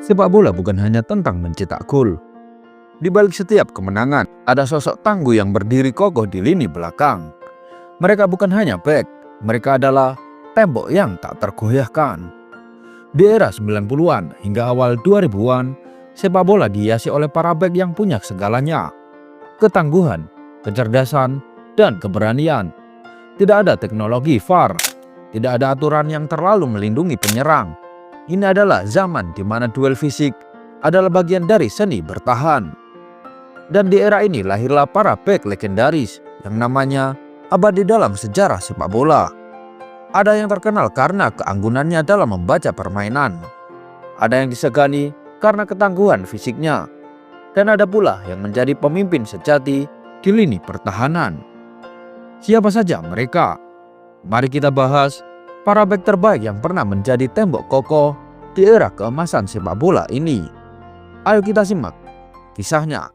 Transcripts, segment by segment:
Sepak bola bukan hanya tentang mencetak gol. Di balik setiap kemenangan, ada sosok tangguh yang berdiri kokoh di lini belakang. Mereka bukan hanya bek, mereka adalah tembok yang tak tergoyahkan. Di era 90-an hingga awal 2000-an, sepak bola dihiasi oleh para bek yang punya segalanya. Ketangguhan, kecerdasan, dan keberanian. Tidak ada teknologi VAR, tidak ada aturan yang terlalu melindungi penyerang. Ini adalah zaman di mana duel fisik adalah bagian dari seni bertahan. Dan di era ini lahirlah para bek legendaris yang namanya abadi dalam sejarah sepak bola. Ada yang terkenal karena keanggunannya dalam membaca permainan. Ada yang disegani karena ketangguhan fisiknya. Dan ada pula yang menjadi pemimpin sejati di lini pertahanan. Siapa saja mereka? Mari kita bahas para bek terbaik yang pernah menjadi tembok kokoh di era keemasan sepak bola ini. Ayo kita simak kisahnya.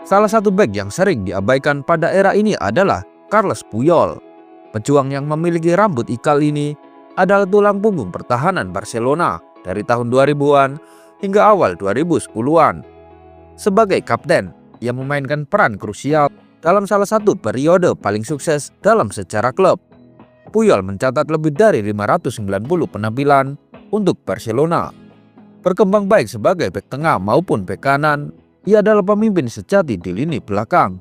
Salah satu bek yang sering diabaikan pada era ini adalah Carles Puyol. Pejuang yang memiliki rambut ikal ini adalah tulang punggung pertahanan Barcelona dari tahun 2000-an hingga awal 2010-an. Sebagai kapten, ia memainkan peran krusial dalam salah satu periode paling sukses dalam sejarah klub. Puyol mencatat lebih dari 590 penampilan untuk Barcelona. Berkembang baik sebagai bek tengah maupun bek kanan, ia adalah pemimpin sejati di lini belakang.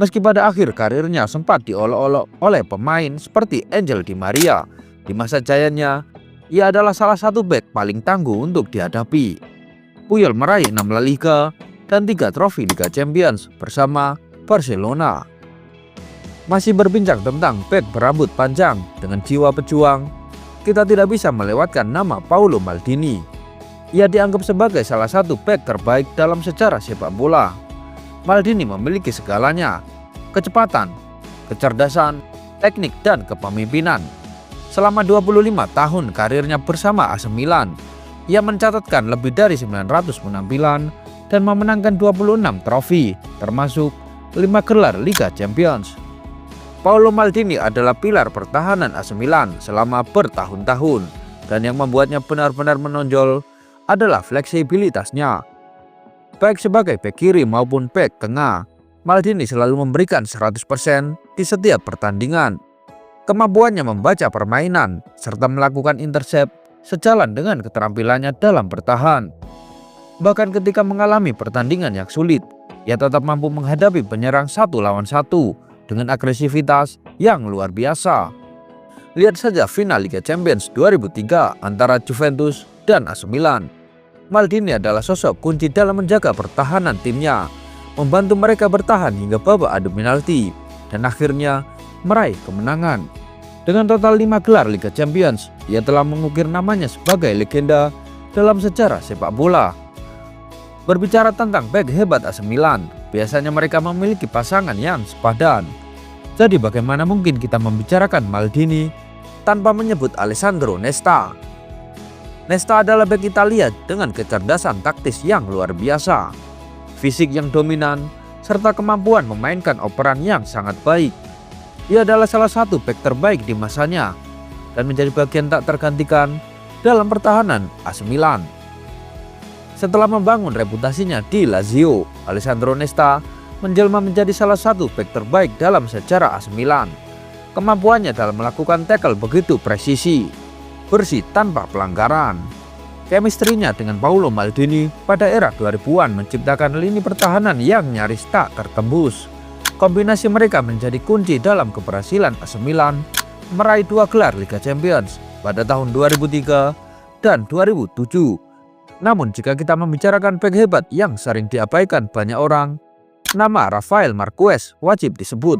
Meski pada akhir karirnya sempat diolok-olok oleh pemain seperti Angel Di Maria, di masa jayanya, ia adalah salah satu bek paling tangguh untuk dihadapi. Puyol meraih 6 La Liga dan 3 trofi Liga Champions bersama Barcelona. Masih berbincang tentang bek berambut panjang dengan jiwa pejuang, kita tidak bisa melewatkan nama Paolo Maldini. Ia dianggap sebagai salah satu bek terbaik dalam sejarah sepak bola. Maldini memiliki segalanya: kecepatan, kecerdasan, teknik, dan kepemimpinan. Selama 25 tahun karirnya bersama AC Milan, ia mencatatkan lebih dari 900 penampilan dan memenangkan 26 trofi, termasuk 5 gelar Liga Champions. Paolo Maldini adalah pilar pertahanan AC Milan selama bertahun-tahun, dan yang membuatnya benar-benar menonjol adalah fleksibilitasnya. Baik sebagai bek kiri maupun bek tengah, Maldini selalu memberikan 100% di setiap pertandingan. Kemampuannya membaca permainan serta melakukan intercept sejalan dengan keterampilannya dalam bertahan. Bahkan ketika mengalami pertandingan yang sulit, ia tetap mampu menghadapi penyerang 1 lawan 1 dengan agresivitas yang luar biasa. Lihat saja final Liga Champions 2003 antara Juventus dan AC Milan. Maldini adalah sosok kunci dalam menjaga pertahanan timnya, membantu mereka bertahan hingga babak adu penalti, dan akhirnya meraih kemenangan. Dengan total 5 gelar Liga Champions, ia telah mengukir namanya sebagai legenda dalam sejarah sepak bola. Berbicara tentang bek hebat AC Milan, biasanya mereka memiliki pasangan yang sepadan. Jadi bagaimana mungkin kita membicarakan Maldini tanpa menyebut Alessandro Nesta? Nesta adalah bek Italia dengan kecerdasan taktis yang luar biasa, fisik yang dominan, serta kemampuan memainkan operan yang sangat baik. Ia adalah salah satu bek terbaik di masanya dan menjadi bagian tak tergantikan dalam pertahanan AC Milan. Setelah membangun reputasinya di Lazio, Alessandro Nesta menjelma menjadi salah satu bek terbaik dalam sejarah AC Milan. Kemampuannya dalam melakukan tackle begitu presisi, bersih tanpa pelanggaran. Chemistry-nya dengan Paolo Maldini pada era 2000-an menciptakan lini pertahanan yang nyaris tak tertembus. Kombinasi mereka menjadi kunci dalam keberhasilan AC Milan meraih 2 gelar Liga Champions pada tahun 2003 dan 2007. Namun jika kita membicarakan bek hebat yang sering diabaikan banyak orang, nama Rafael Marquez wajib disebut.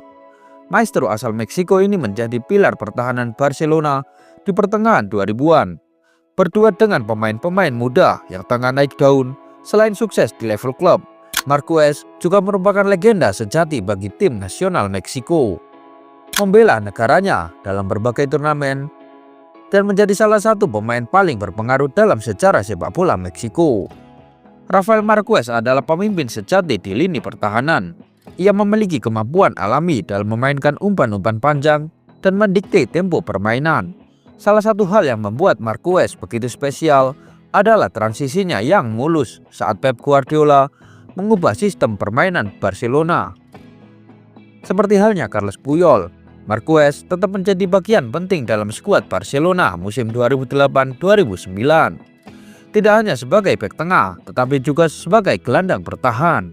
Maestro asal Meksiko ini menjadi pilar pertahanan Barcelona di pertengahan 2000-an. Berduet dengan pemain-pemain muda yang tengah naik daun, selain sukses di level klub, Marquez juga merupakan legenda sejati bagi tim nasional Meksiko. Membela negaranya dalam berbagai turnamen dan menjadi salah satu pemain paling berpengaruh dalam sejarah sepak bola Meksiko. Rafael Marquez adalah pemimpin sejati di lini pertahanan. Ia memiliki kemampuan alami dalam memainkan umpan-umpan panjang dan mendikte tempo permainan. Salah satu hal yang membuat Marquez begitu spesial adalah transisinya yang mulus saat Pep Guardiola mengubah sistem permainan Barcelona. Seperti halnya Carles Puyol, Marquez tetap menjadi bagian penting dalam skuad Barcelona musim 2008-2009. Tidak hanya sebagai bek tengah, tetapi juga sebagai gelandang bertahan.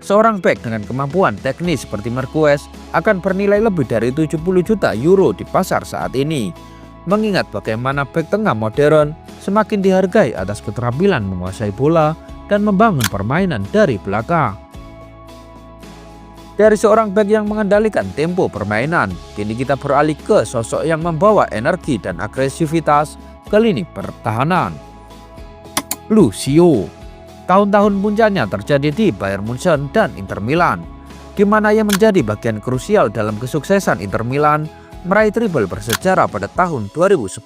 Seorang bek dengan kemampuan teknis seperti Marquez akan bernilai lebih dari 70 juta euro di pasar saat ini. Mengingat bagaimana bek tengah modern semakin dihargai atas keterampilan menguasai bola dan membangun permainan dari belakang. Dari seorang bek yang mengendalikan tempo permainan, kini kita beralih ke sosok yang membawa energi dan agresivitas ke lini pertahanan. Lucio. Tahun-tahun puncaknya terjadi di Bayern Munchen dan Inter Milan, di mana ia menjadi bagian krusial dalam kesuksesan Inter Milan meraih treble bersejarah pada tahun 2010.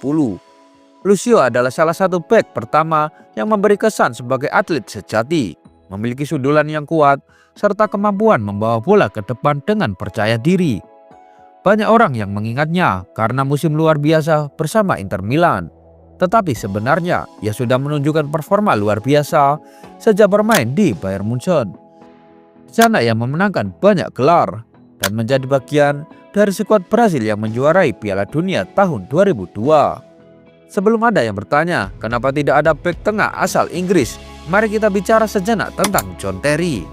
Lucio adalah salah satu bek pertama yang memberi kesan sebagai atlet sejati, memiliki sundulan yang kuat, serta kemampuan membawa bola ke depan dengan percaya diri. Banyak orang yang mengingatnya karena musim luar biasa bersama Inter Milan. Tetapi sebenarnya ia sudah menunjukkan performa luar biasa sejak bermain di Bayern Munchen. Di sana ia memenangkan banyak gelar dan menjadi bagian dari skuad Brasil yang menjuarai Piala Dunia tahun 2002. Sebelum ada yang bertanya kenapa tidak ada bek tengah asal Inggris, mari kita bicara sejenak tentang John Terry.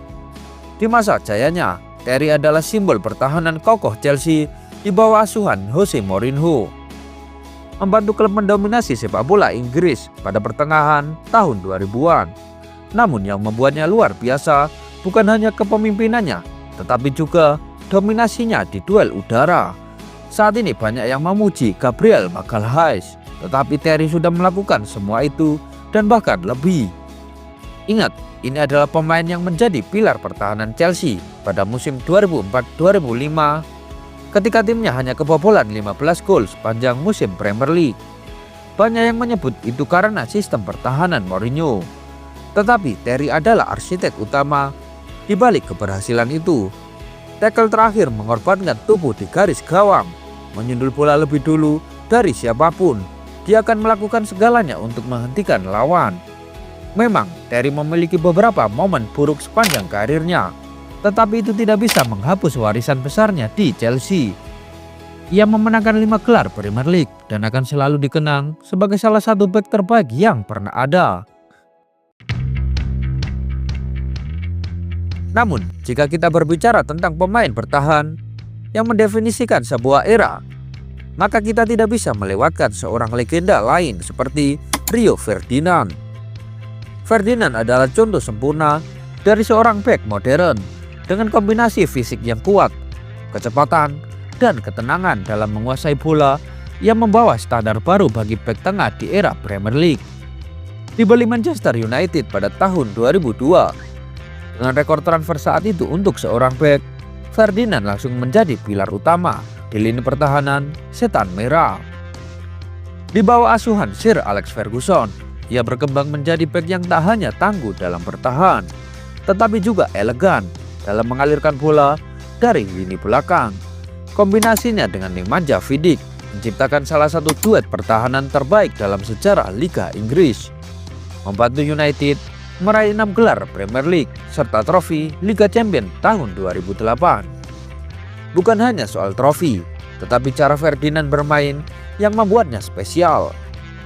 Di masa jayanya, Terry adalah simbol pertahanan kokoh Chelsea di bawah asuhan Jose Mourinho. Membantu klub mendominasi sepak bola Inggris pada pertengahan tahun 2000-an. Namun yang membuatnya luar biasa bukan hanya kepemimpinannya, tetapi juga dominasinya di duel udara. Saat ini banyak yang memuji Gabriel Magalhaes, tetapi Terry sudah melakukan semua itu dan bahkan lebih. Ingat, ini adalah pemain yang menjadi pilar pertahanan Chelsea pada musim 2004-2005 ketika timnya hanya kebobolan 15 gol sepanjang musim Premier League. Banyak yang menyebut itu karena sistem pertahanan Mourinho. Tetapi Terry adalah arsitek utama di balik keberhasilan itu. Tackle terakhir mengorbankan tubuh di garis gawang, menyundul bola lebih dulu dari siapapun. Dia akan melakukan segalanya untuk menghentikan lawan. Memang Terry memiliki beberapa momen buruk sepanjang karirnya, tetapi itu tidak bisa menghapus warisan besarnya di Chelsea. Ia memenangkan 5 gelar Premier League dan akan selalu dikenang sebagai salah satu bek terbaik yang pernah ada. Namun, jika kita berbicara tentang pemain bertahan yang mendefinisikan sebuah era, maka kita tidak bisa melewatkan seorang legenda lain seperti Rio Ferdinand. Ferdinand adalah contoh sempurna dari seorang bek modern dengan kombinasi fisik yang kuat, kecepatan, dan ketenangan dalam menguasai bola yang membawa standar baru bagi bek tengah di era Premier League. Dibeli Manchester United pada tahun 2002, dengan rekor transfer saat itu untuk seorang bek, Ferdinand langsung menjadi pilar utama di lini pertahanan Setan Merah. Di bawah asuhan Sir Alex Ferguson, ia berkembang menjadi bek yang tak hanya tangguh dalam bertahan, tetapi juga elegan dalam mengalirkan bola dari lini belakang. Kombinasinya dengan Nemanja Vidic menciptakan salah satu duet pertahanan terbaik dalam sejarah Liga Inggris, membantu United meraih 6 gelar Premier League serta trofi Liga Champions tahun 2008. Bukan hanya soal trofi, tetapi cara Ferdinand bermain yang membuatnya spesial.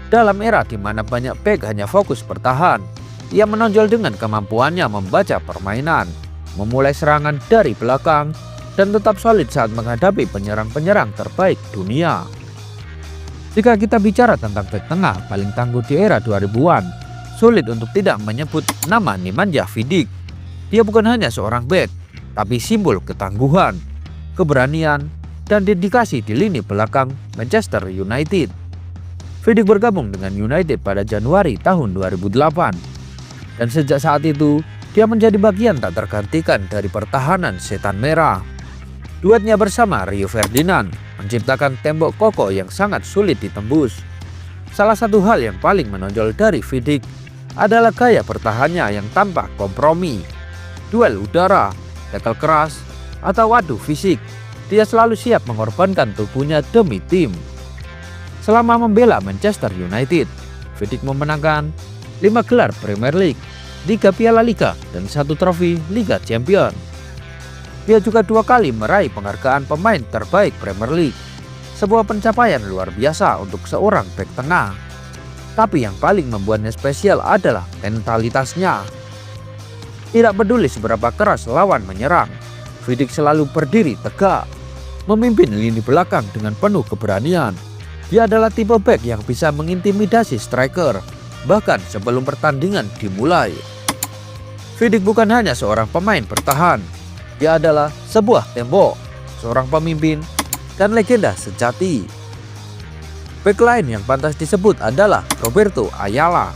Dalam era di mana banyak bek hanya fokus bertahan, ia menonjol dengan kemampuannya membaca permainan, memulai serangan dari belakang, dan tetap solid saat menghadapi penyerang-penyerang terbaik dunia. Jika kita bicara tentang bek tengah paling tangguh di era 2000-an, sulit untuk tidak menyebut nama Nemanja Vidic. Dia bukan hanya seorang bek, tapi simbol ketangguhan, keberanian, dan dedikasi di lini belakang Manchester United. Vidic bergabung dengan United pada Januari tahun 2008, dan sejak saat itu dia menjadi bagian tak tergantikan dari pertahanan Setan Merah. Duetnya bersama Rio Ferdinand menciptakan tembok kokoh yang sangat sulit ditembus. Salah satu hal yang paling menonjol dari Vidic adalah gaya pertahannya yang tanpa kompromi. Duel udara, tackle keras, atau adu fisik, dia selalu siap mengorbankan tubuhnya demi tim. Selama membela Manchester United, Vidic memenangkan 5 gelar Premier League, 3 Piala Liga, dan 1 trofi Liga Champions. Dia juga 2 kali meraih penghargaan pemain terbaik Premier League, sebuah pencapaian luar biasa untuk seorang bek tengah. Tapi yang paling membuatnya spesial adalah mentalitasnya. Tidak peduli seberapa keras lawan menyerang, Vidic selalu berdiri tegak, memimpin lini belakang dengan penuh keberanian. Dia adalah tipe bek yang bisa mengintimidasi striker, bahkan sebelum pertandingan dimulai. Vidic bukan hanya seorang pemain bertahan, dia adalah sebuah tembok, seorang pemimpin, dan legenda sejati. Bek lain yang pantas disebut adalah Roberto Ayala,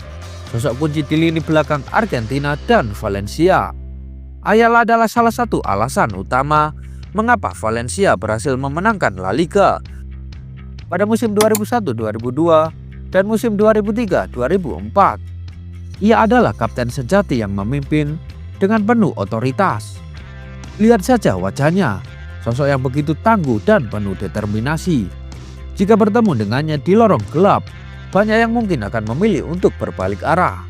sosok kunci di lini belakang Argentina dan Valencia. Ayala adalah salah satu alasan utama mengapa Valencia berhasil memenangkan La Liga pada musim 2001-2002 dan musim 2003-2004. Ia adalah kapten sejati yang memimpin dengan penuh otoritas. Lihat saja wajahnya, sosok yang begitu tangguh dan penuh determinasi. Jika bertemu dengannya di lorong gelap, banyak yang mungkin akan memilih untuk berbalik arah.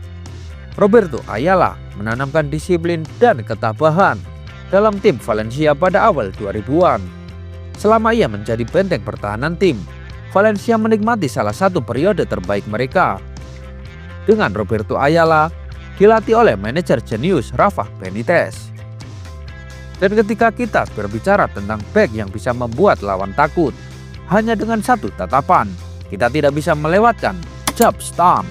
Roberto Ayala menanamkan disiplin dan ketabahan dalam tim Valencia pada awal 2000-an. Selama ia menjadi benteng pertahanan tim, Valencia menikmati salah satu periode terbaik mereka. Dengan Roberto Ayala dilatih oleh manajer jenius Rafa Benitez. Dan ketika kita berbicara tentang bek yang bisa membuat lawan takut, hanya dengan satu tatapan, kita tidak bisa melewatkan Jaap Stam.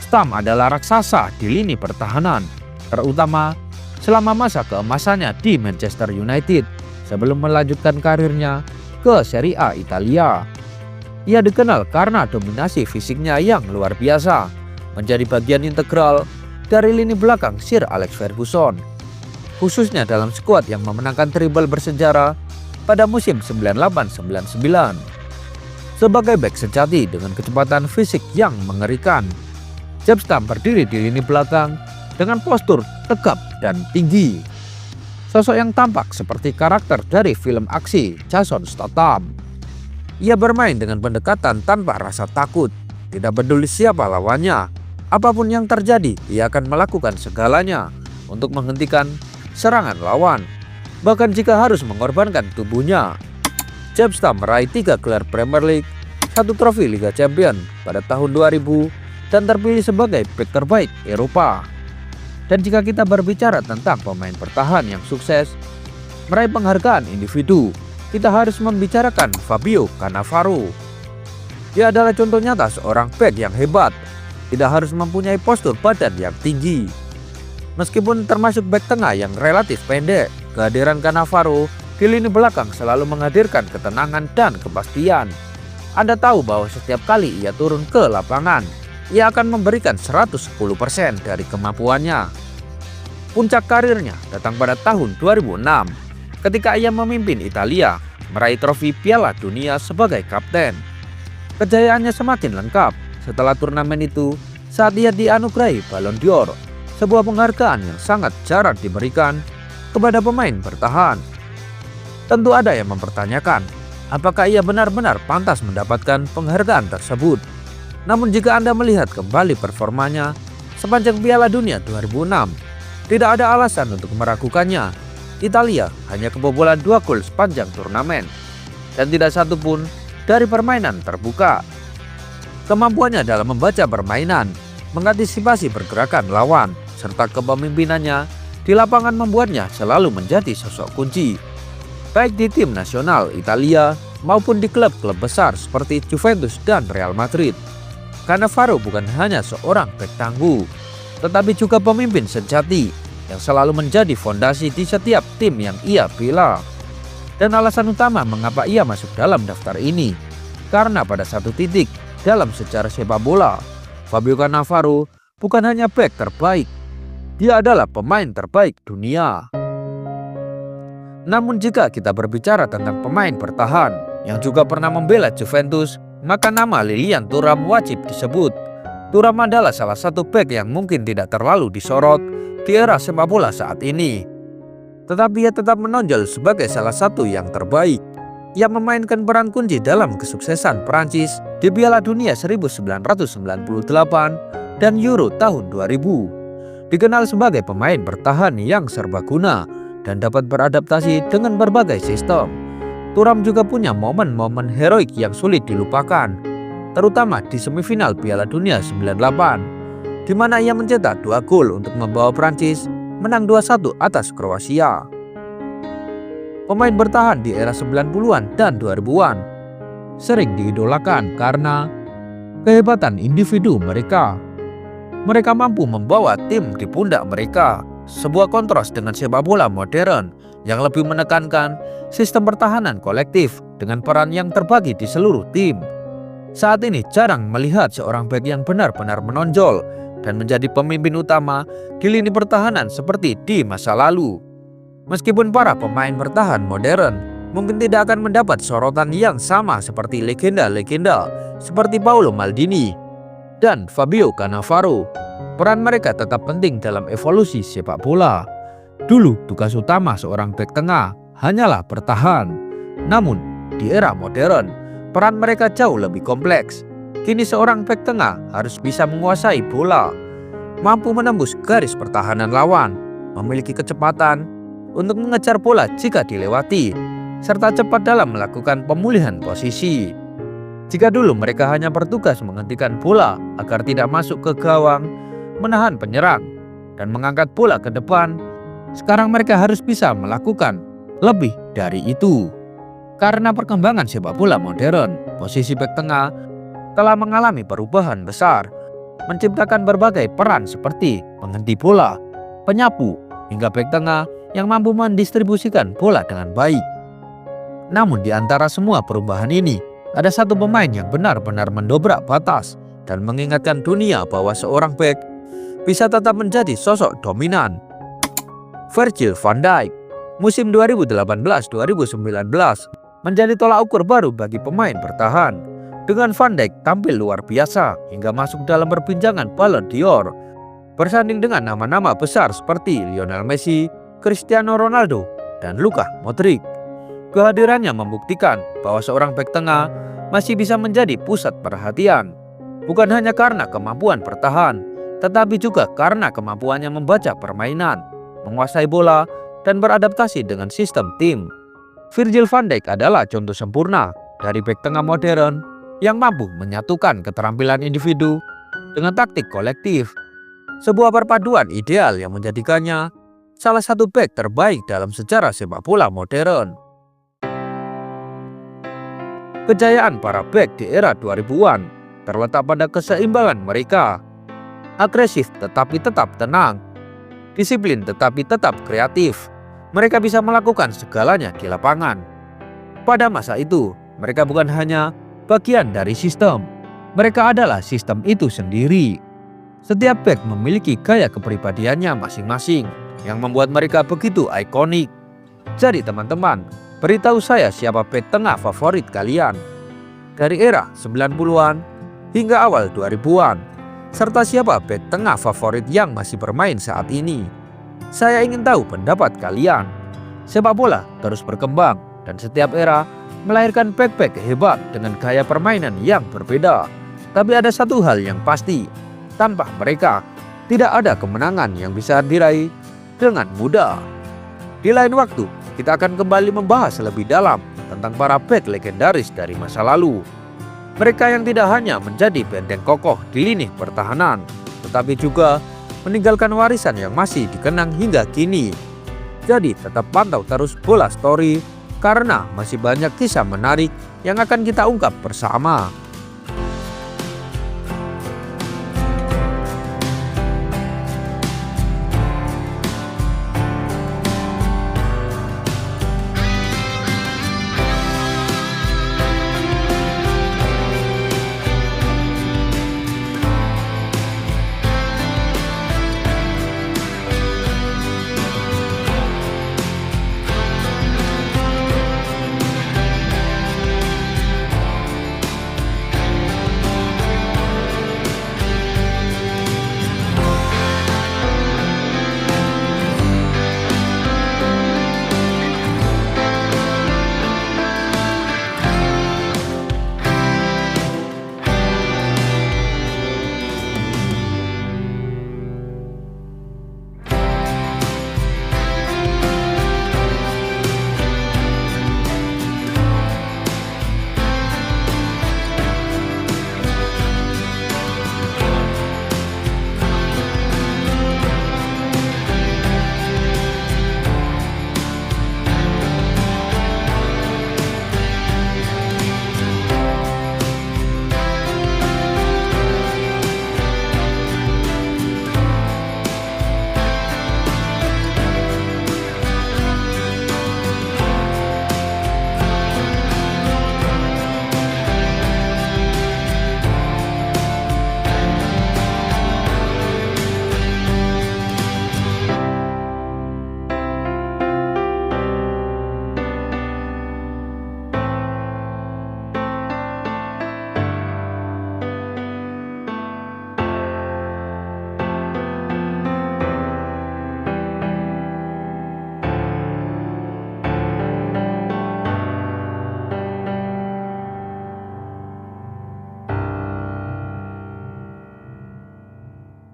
Stam adalah raksasa di lini pertahanan, terutama selama masa keemasannya di Manchester United sebelum melanjutkan karirnya ke Serie A Italia. Ia dikenal karena dominasi fisiknya yang luar biasa, menjadi bagian integral dari lini belakang Sir Alex Ferguson, khususnya dalam skuad yang memenangkan treble bersejarah pada musim 98-99. Sebagai bek sejati dengan kecepatan fisik yang mengerikan, Jaap Stam berdiri di lini belakang dengan postur tegap dan tinggi. Sosok yang tampak seperti karakter dari film aksi Jason Statham. Ia bermain dengan pendekatan tanpa rasa takut, tidak peduli siapa lawannya. Apapun yang terjadi, ia akan melakukan segalanya untuk menghentikan serangan lawan, bahkan jika harus mengorbankan tubuhnya. Jaap Stam meraih 3 gelar Premier League, 1 trofi Liga Champions pada tahun 2000, dan terpilih sebagai bek terbaik Eropa. Dan jika kita berbicara tentang pemain bertahan yang sukses meraih penghargaan individu, kita harus membicarakan Fabio Cannavaro. Dia adalah contoh nyata seorang bek yang hebat, tidak harus mempunyai postur badan yang tinggi. Meskipun termasuk bek tengah yang relatif pendek, kehadiran Cannavaro di lini belakang selalu menghadirkan ketenangan dan kepastian. Anda tahu bahwa setiap kali ia turun ke lapangan, ia akan memberikan 110% dari kemampuannya. Puncak karirnya datang pada tahun 2006 ketika ia memimpin Italia meraih trofi Piala Dunia sebagai kapten. Kejayaannya semakin lengkap setelah turnamen itu saat ia dianugerahi Ballon d'Or, sebuah penghargaan yang sangat jarang diberikan kepada pemain bertahan. Tentu ada yang mempertanyakan, apakah ia benar-benar pantas mendapatkan penghargaan tersebut. Namun jika Anda melihat kembali performanya sepanjang Piala Dunia 2006, tidak ada alasan untuk meragukannya. Italia hanya kebobolan 2 gol sepanjang turnamen, dan tidak satu pun dari permainan terbuka. Kemampuannya dalam membaca permainan, mengantisipasi pergerakan lawan, serta kepemimpinannya di lapangan membuatnya selalu menjadi sosok kunci, baik di tim nasional Italia maupun di klub-klub besar seperti Juventus dan Real Madrid. Cannavaro bukan hanya seorang bek tangguh, tetapi juga pemimpin sejati yang selalu menjadi fondasi di setiap tim yang ia bela. Dan alasan utama mengapa ia masuk dalam daftar ini, karena pada satu titik dalam sejarah sepak bola, Fabio Cannavaro bukan hanya bek terbaik, dia adalah pemain terbaik dunia. Namun jika kita berbicara tentang pemain bertahan yang juga pernah membela Juventus, maka nama Lilian Thuram wajib disebut. Thuram adalah salah satu bek yang mungkin tidak terlalu disorot di era sepak bola saat ini, tetapi ia tetap menonjol sebagai salah satu yang terbaik. yang memainkan peran kunci dalam kesuksesan Prancis di Piala Dunia 1998 dan Euro tahun 2000. Dikenal sebagai pemain bertahan yang serbaguna dan dapat beradaptasi dengan berbagai sistem. Thuram juga punya momen-momen heroik yang sulit dilupakan, terutama di semifinal Piala Dunia 98, di mana ia mencetak 2 gol untuk membawa Prancis menang 2-1 atas Kroasia. Pemain bertahan di era 90-an dan 2000-an sering diidolakan karena kehebatan individu mereka. Mereka mampu membawa tim di pundak mereka, sebuah kontras dengan sepak bola modern yang lebih menekankan sistem pertahanan kolektif dengan peran yang terbagi di seluruh tim. Saat ini jarang melihat seorang bek yang benar-benar menonjol dan menjadi pemimpin utama di lini pertahanan seperti di masa lalu. Meskipun para pemain bertahan modern mungkin tidak akan mendapat sorotan yang sama seperti legenda-legenda seperti Paolo Maldini dan Fabio Cannavaro, peran mereka tetap penting dalam evolusi sepak bola. Dulu tugas utama seorang bek tengah hanyalah bertahan. Namun di era modern, peran mereka jauh lebih kompleks. Kini seorang bek tengah harus bisa menguasai bola, mampu menembus garis pertahanan lawan, memiliki kecepatan untuk mengejar bola jika dilewati, serta cepat dalam melakukan pemulihan posisi. Jika dulu mereka hanya bertugas menghentikan bola agar tidak masuk ke gawang, menahan penyerang, dan mengangkat bola ke depan, sekarang mereka harus bisa melakukan lebih dari itu. Karena perkembangan sepak bola modern, posisi bek tengah telah mengalami perubahan besar, menciptakan berbagai peran seperti penghenti bola, penyapu, hingga bek tengah yang mampu mendistribusikan bola dengan baik. Namun di antara semua perubahan ini, ada satu pemain yang benar-benar mendobrak batas dan mengingatkan dunia bahwa seorang bek bisa tetap menjadi sosok dominan. Virgil van Dijk. Musim 2018-2019 menjadi tolak ukur baru bagi pemain bertahan, dengan Van Dijk tampil luar biasa hingga masuk dalam perbincangan Ballon d'Or, bersanding dengan nama-nama besar seperti Lionel Messi, Cristiano Ronaldo, dan Luka Modric. Kehadirannya membuktikan bahwa seorang bek tengah masih bisa menjadi pusat perhatian, bukan hanya karena kemampuan bertahan, tetapi juga karena kemampuannya membaca permainan, menguasai bola, dan beradaptasi dengan sistem tim. Virgil van Dijk adalah contoh sempurna dari bek tengah modern yang mampu menyatukan keterampilan individu dengan taktik kolektif, sebuah perpaduan ideal yang menjadikannya salah satu bek terbaik dalam sejarah sepak bola modern. Kejayaan para bek di era 2000-an terletak pada keseimbangan mereka. Agresif tetapi tetap tenang, disiplin tetapi tetap kreatif. Mereka bisa melakukan segalanya di lapangan. Pada masa itu, mereka bukan hanya bagian dari sistem, mereka adalah sistem itu sendiri. Setiap bek memiliki gaya kepribadiannya masing-masing yang membuat mereka begitu ikonik. Jadi teman-teman, beritahu saya siapa bek tengah favorit kalian dari era 90-an hingga awal 2000-an, serta siapa bek tengah favorit yang masih bermain saat ini. Saya ingin tahu pendapat kalian. Sepak bola terus berkembang dan setiap era melahirkan bek-bek hebat dengan gaya permainan yang berbeda. Tapi ada satu hal yang pasti, tanpa mereka tidak ada kemenangan yang bisa diraih dengan mudah. Di lain waktu, kita akan kembali membahas lebih dalam tentang para bek legendaris dari masa lalu. Mereka yang tidak hanya menjadi benteng kokoh di lini pertahanan, tetapi juga meninggalkan warisan yang masih dikenang hingga kini. Jadi tetap pantau terus Bola Story karena masih banyak kisah menarik yang akan kita ungkap bersama.